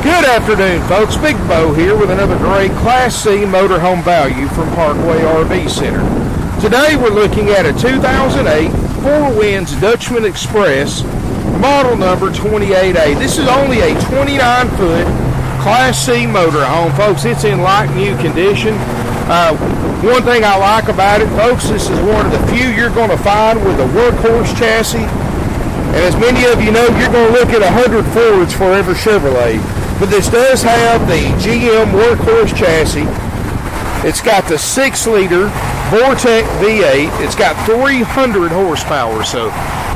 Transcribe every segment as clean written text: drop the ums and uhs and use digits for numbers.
Good afternoon, folks. Big Bo here with another great Class C motorhome value from Parkway RV Center. Today we're looking at a 2008 Four Winds Dutchmen Express, model number 28A. This is only a 29-foot Class C motorhome, folks. It's in like new condition. One thing I like about it, folks, this is one of the few you're going to find with a Workhorse chassis. And as many of you know, you're going to look at 100 Fords for every Chevrolet. But this does have the GM Workhorse chassis. It's got the 6-liter Vortec V-8. It's got 300 horsepower. So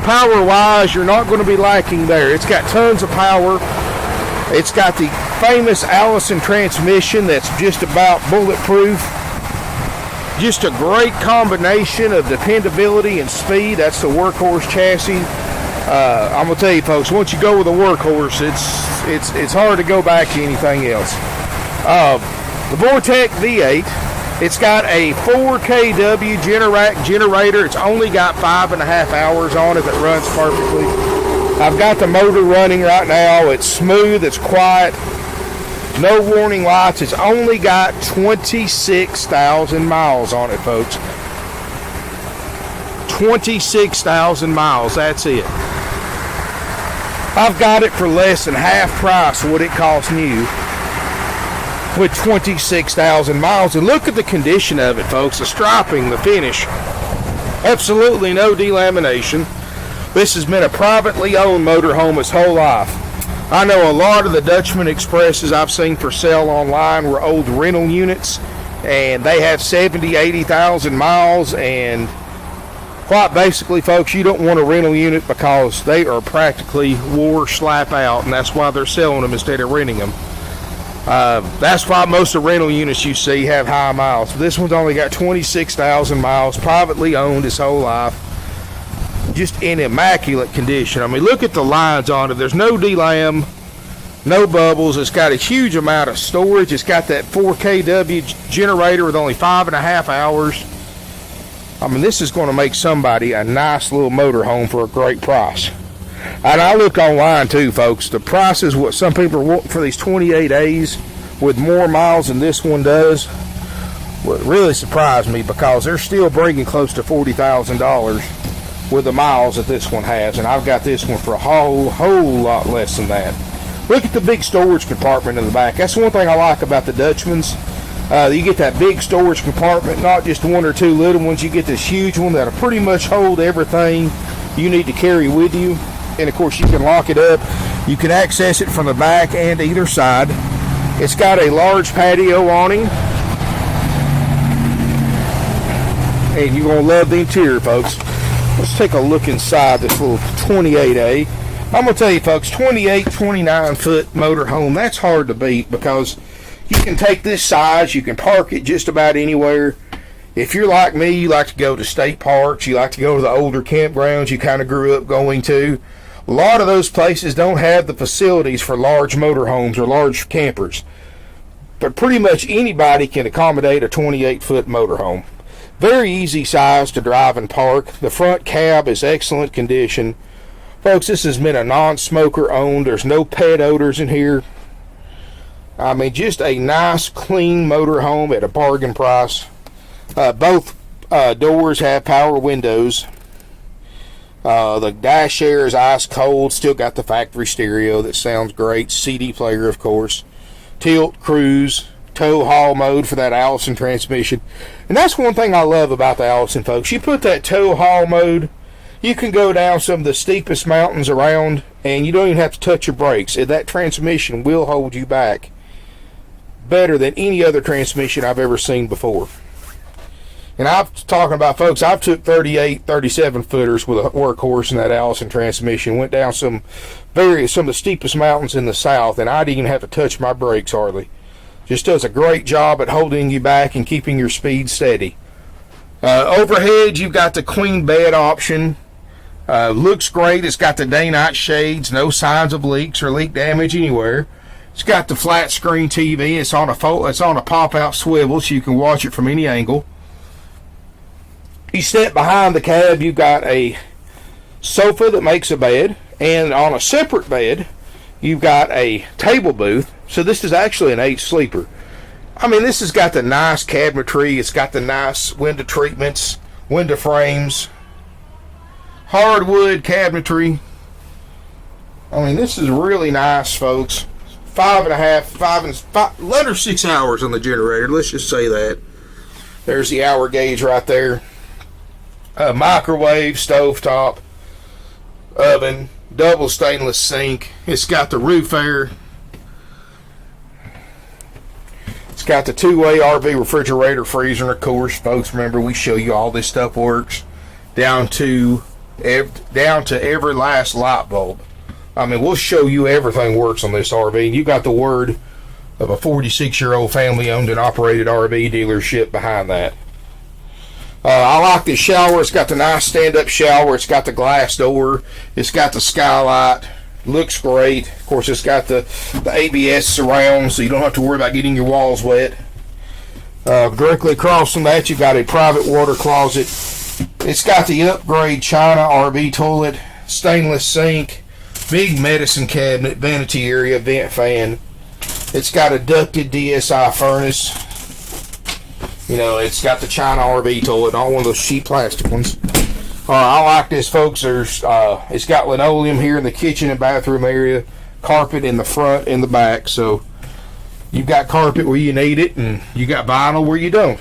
power-wise, you're not going to be lacking there. It's got tons of power. It's got the famous Allison transmission that's just about bulletproof. Just a great combination of dependability and speed. That's the Workhorse chassis. I'm gonna tell you, folks, once you go with a Workhorse, it's hard to go back to anything else. The Vortec V-8, it's got a 4 kW Generac generator. It's only got 5.5 hours on it that runs perfectly. I've got the motor running right now. It's smooth, it's quiet, no warning lights. It's only got 26,000 miles on it, folks. 26,000 miles, that's it. I've got it for less than half price of what it costs new with 26,000 miles. And look at the condition of it, folks. The striping, the finish. Absolutely no delamination. This has been a privately owned motorhome its whole life. I know a lot of the Dutchmen Expresses I've seen for sale online were old rental units, and they have 70,000, 80,000 miles, and quite basically, folks, you don't want a rental unit because they are practically wore slap out, and that's why they're selling them instead of renting them. That's why most of the rental units you see have high miles. This one's only got 26,000 miles, privately owned its whole life, just in immaculate condition. I mean, look at the lines on it. There's no delam, no bubbles. It's got a huge amount of storage. It's got that 4 kW generator with only 5.5 hours. I mean, this is going to make somebody a nice little motorhome for a great price. And I look online too, folks. The price is what some people want for these 28As with more miles than this one does. What really surprised me, because they're still bringing close to $40,000 with the miles that this one has. And I've got this one for a whole lot less than that. Look at the big storage compartment in the back. That's one thing I like about the Dutchmans. You get that big storage compartment, not just one or two little ones. You get this huge one that'll pretty much hold everything you need to carry with you. And of course, you can lock it up. You can access it from the back and either side. It's got a large patio awning. And you're going to love the interior, folks. Let's take a look inside this little 28A. I'm going to tell you, folks, 29-foot motorhome, that's hard to beat, because you can take this size, you can park it just about anywhere. If you're like me, you like to go to state parks, you like to go to the older campgrounds you kind of grew up going to. A lot of those places don't have the facilities for large motorhomes or large campers. But pretty much anybody can accommodate a 28-foot motorhome. Very easy size to drive and park. The front cab is excellent condition. Folks, this has been a non-smoker owned. There's no pet odors in here. I mean, just a nice, clean motorhome at a bargain price. Both doors have power windows. The dash air is ice cold. Still got the factory stereo that sounds great. CD player, of course. Tilt, cruise, tow, haul mode for that Allison transmission. And that's one thing I love about the Allison, folks. You put that tow, haul mode, you can go down some of the steepest mountains around, and you don't even have to touch your brakes. That transmission will hold you back better than any other transmission I've ever seen before. And I'm talking about, folks, I've took 38, 37 footers with a Workhorse in that Allison transmission, went down some of the steepest mountains in the south, and I didn't even have to touch my brakes hardly. Just does a great job at holding you back and keeping your speed steady. Overhead, you've got the queen bed option. Looks great. It's got the day-night shades, no signs of leaks or leak damage anywhere. It's got the flat screen TV. It's on a pop-out swivel, so you can watch it from any angle. You step behind the cab, you've got a sofa that makes a bed, and on a separate bed, You've got a table booth. So this is actually an 8 sleeper. I mean, this has got the nice cabinetry. It's got the nice window treatments, window frames, hardwood cabinetry. I mean, this is really nice, folks. 5.5, under 6 hours on the generator. Let's just say that. There's the hour gauge right there. Microwave, stovetop, oven, double stainless sink. It's got the roof air. It's got the 2-way RV refrigerator, freezer, and of course, folks, remember we show you all this stuff works down to every last light bulb. I mean, we'll show you everything works on this RV. You got the word of a 46-year-old family-owned and operated RV dealership behind that. I like this shower. It's got the nice stand-up shower. It's got the glass door. It's got the skylight. Looks great. Of course, it's got the ABS surround, so you don't have to worry about getting your walls wet. Directly across from that, you've got a private water closet. It's got the upgrade China RV toilet, stainless sink, big medicine cabinet, vanity area, vent fan. It's got a ducted DSI furnace. You know, it's got the China RV toilet, not one of those cheap plastic ones. I like this, folks. It's got linoleum here in the kitchen and bathroom area, carpet in the front and the back. So you've got carpet where you need it, and you got vinyl where you don't.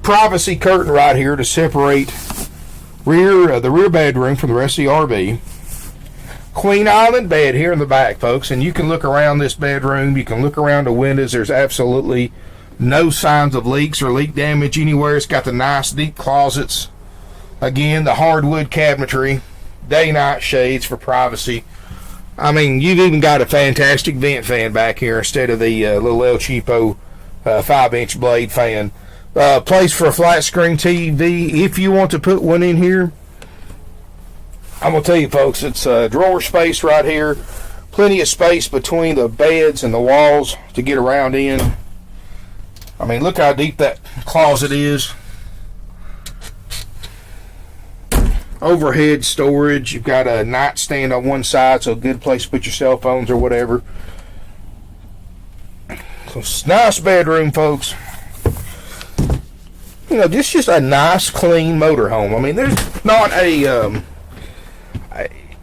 Privacy curtain right here to separate the rear bedroom from the rest of the RV. Queen Island bed here in the back, folks, and you can look around this bedroom. You can look around the windows. There's absolutely no signs of leaks or leak damage anywhere. It's got the nice deep closets. Again, the hardwood cabinetry, day-night shades for privacy. I mean, you've even got a fantastic vent fan back here instead of the little El Cheapo 5-inch blade fan. Place for a flat screen TV if you want to put one in here. I'm going to tell you, folks, it's drawer space right here. Plenty of space between the beds and the walls to get around in. I mean, look how deep that closet is. Overhead storage. You've got a nightstand on one side, so a good place to put your cell phones or whatever. So it's a nice bedroom, folks. You know, just a nice, clean motorhome. I mean, there's not a,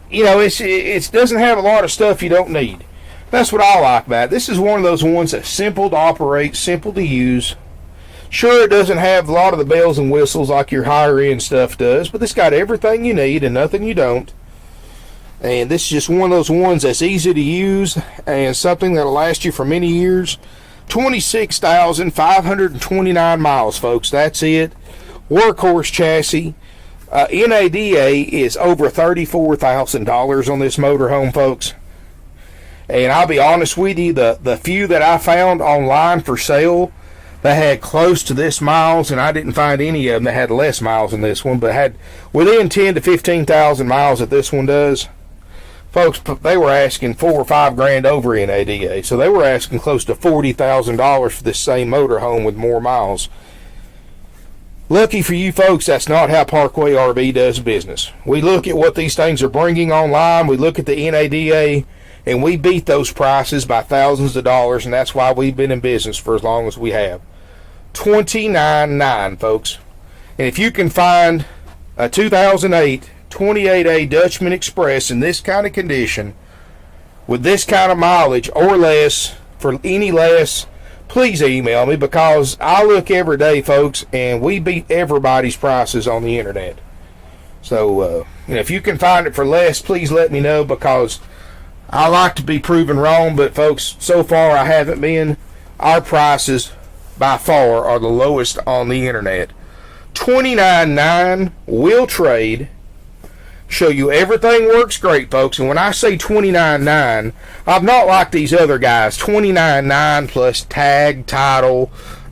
you know, it doesn't have a lot of stuff you don't need. That's what I like about it. This is one of those ones that's simple to operate, simple to use. Sure, it doesn't have a lot of the bells and whistles like your higher end stuff does, but it's got everything you need and nothing you don't. And this is just one of those ones that's easy to use and something that'll last you for many years. 26,529 miles, folks. That's it. Workhorse chassis. NADA is over $34,000 on this motorhome, folks. And I'll be honest with you, the few that I found online for sale, they had close to this miles, and I didn't find any of them that had less miles than this one, but had within 10 to 15,000 miles that this one does. Folks, they were asking $4 or $5 grand over NADA, so they were asking close to $40,000 for this same motorhome with more miles. Lucky for you folks, that's not how Parkway RV does business. We look at what these things are bringing online, we look at the NADA, and we beat those prices by thousands of dollars, and that's why we've been in business for as long as we have. $29,900, folks. And if you can find a 2008 28A Dutchmen Express in this kind of condition, with this kind of mileage or less, for any less, please email me, because I look every day, folks, and we beat everybody's prices on the internet. So, if you can find it for less, please let me know, because I like to be proven wrong, but folks, so far I haven't been. Our prices by far are the lowest on the internet. $29,900 will trade. Show you everything works great, folks. And when I say $29,900, I'm not like these other guys. $29,900 plus tag, title,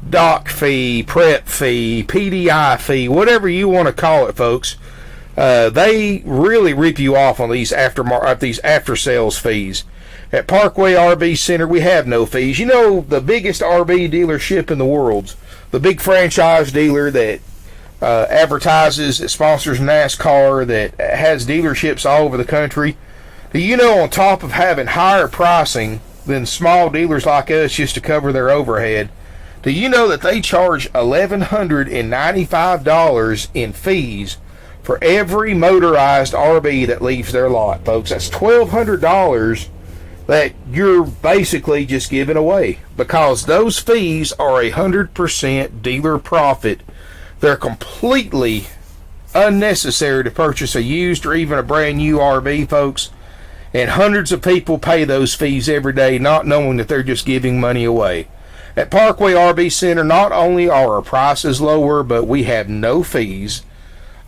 dock fee, prep fee, PDI fee, whatever you want to call it, folks. They really rip you off on these after sales fees. At Parkway RV Center, we have no fees. You know, the biggest RV dealership in the world, the big franchise dealer that advertises, that sponsors NASCAR, that has dealerships all over the country, Do you know, on top of having higher pricing than small dealers like us just to cover their overhead, do you know that they charge $1,195 in fees for every motorized RV that leaves their lot, folks? That's $1,200 that you're basically just giving away, because those fees are 100% dealer profit. They're completely unnecessary to purchase a used or even a brand new RV, folks. And hundreds of people pay those fees every day, not knowing that they're just giving money away. At Parkway RV Center, not only are our prices lower, but we have no fees.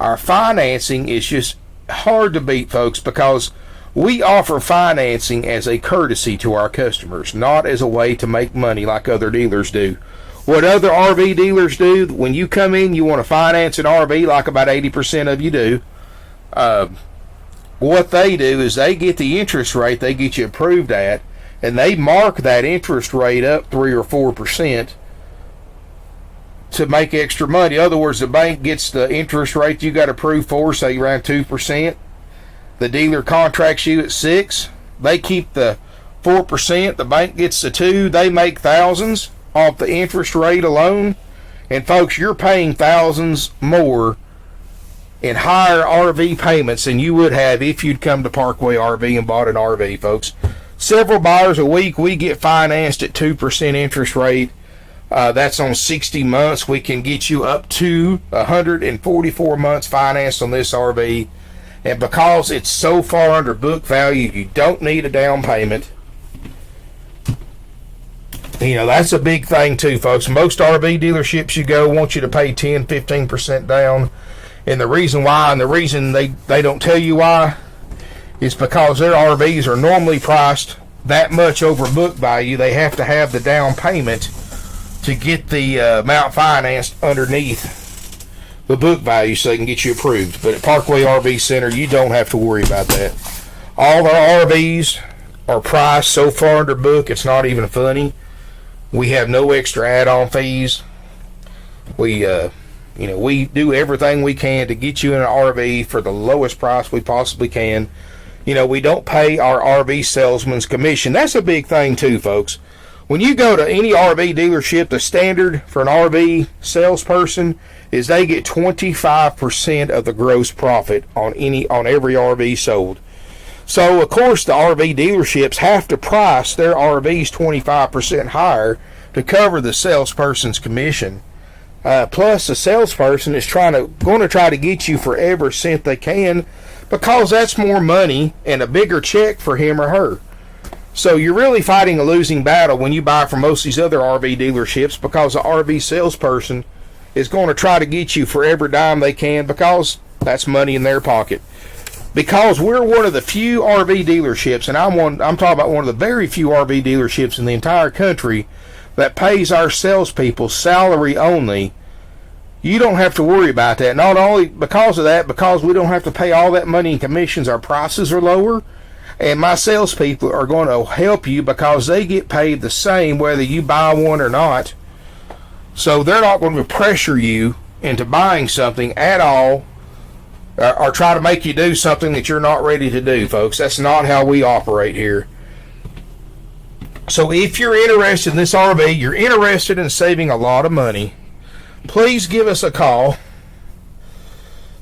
Our financing is just hard to beat, folks, because we offer financing as a courtesy to our customers, not as a way to make money like other dealers do. What other RV dealers do, when you come in, you want to finance an RV, like about 80% of you do. What they do is they get the interest rate they get you approved at, and they mark that interest rate up 3 or 4% to make extra money. In other words, the bank gets the interest rate you got approved for, say around 2%. The dealer contracts you at 6%. They keep the 4%. The bank gets the 2%. They make thousands off the interest rate alone. And folks, you're paying thousands more in higher RV payments than you would have if you'd come to Parkway RV and bought an RV, folks. Several buyers a week, we get financed at 2% interest rate. That's on 60 months. We can get you up to 144 months financed on this RV. And because it's so far under book value, you don't need a down payment. You know, that's a big thing too, folks. Most RV dealerships you go want you to pay 10-15% down. And the reason why, and the reason they don't tell you why, is because their RVs are normally priced that much over book value. They have to have the down payment to get the amount financed underneath the book value so they can get you approved. But at Parkway RV Center, you don't have to worry about that. All our RVs are priced so far under book, it's not even funny. We have no extra add-on fees. We do everything we can to get you in an RV for the lowest price we possibly can. You know, we don't pay our RV salesman's commission. That's a big thing too, folks. When you go to any RV dealership, the standard for an RV salesperson is they get 25% of the gross profit on every RV sold. So, of course, the RV dealerships have to price their RVs 25% higher to cover the salesperson's commission. Plus, the salesperson is going to try to get you for every cent they can, because that's more money and a bigger check for him or her. So you're really fighting a losing battle when you buy from most of these other RV dealerships, because the RV salesperson is going to try to get you for every dime they can, because that's money in their pocket. Because we're one of the few RV dealerships, and I'm talking about one of the very few RV dealerships in the entire country that pays our salespeople salary only. You don't have to worry about that. Not only because of that, because we don't have to pay all that money in commissions, our prices are lower. And my salespeople are going to help you because they get paid the same whether you buy one or not. So they're not going to pressure you into buying something at all, or try to make you do something that you're not ready to do, folks. That's not how we operate here. So if you're interested in this RV, you're interested in saving a lot of money, please give us a call,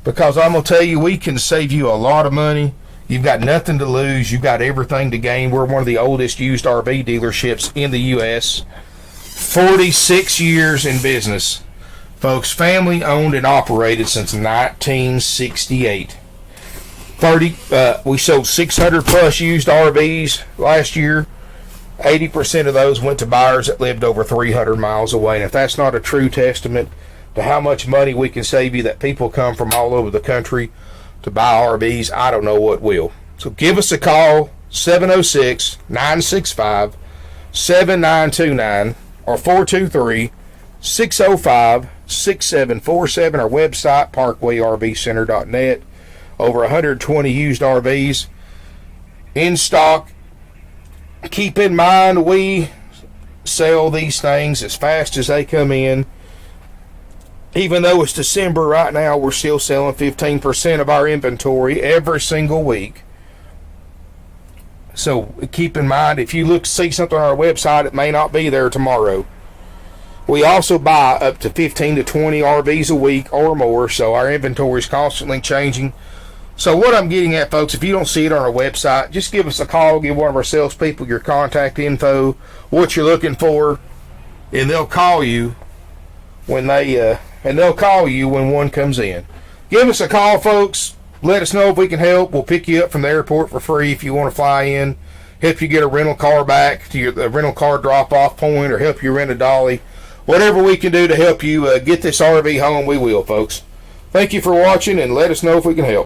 because I'm going to tell you, we can save you a lot of money. You've got nothing to lose. You've got everything to gain. We're one of the oldest used RV dealerships in the U.S. 46 years in business. Folks, family owned and operated since 1968. We sold 600 plus used RVs last year. 80% of those went to buyers that lived over 300 miles away. And if that's not a true testament to how much money we can save you, that people come from all over the country to buy RVs, I don't know what will. So give us a call, 706-965-7929 or 423-605-6747. Our website, parkway-rvcenter.net. Over 120 used RVs in stock. Keep in mind, we sell these things as fast as they come in. Even though it's December right now, we're still selling 15% of our inventory every single week. So keep in mind, if you see something on our website, it may not be there tomorrow. We also buy up to 15 to 20 RVs a week or more, so our inventory is constantly changing. So what I'm getting at, folks, if you don't see it on our website, just give us a call, give one of our salespeople your contact info, what you're looking for, and they'll call you when when one comes in. Give us a call, folks. Let us know if we can help. We'll pick you up from the airport for free if you want to fly in, help you get a rental car back to the rental car drop-off point, or help you rent a dolly. Whatever we can do to help you get this RV home, we will, folks. Thank you for watching, and let us know if we can help.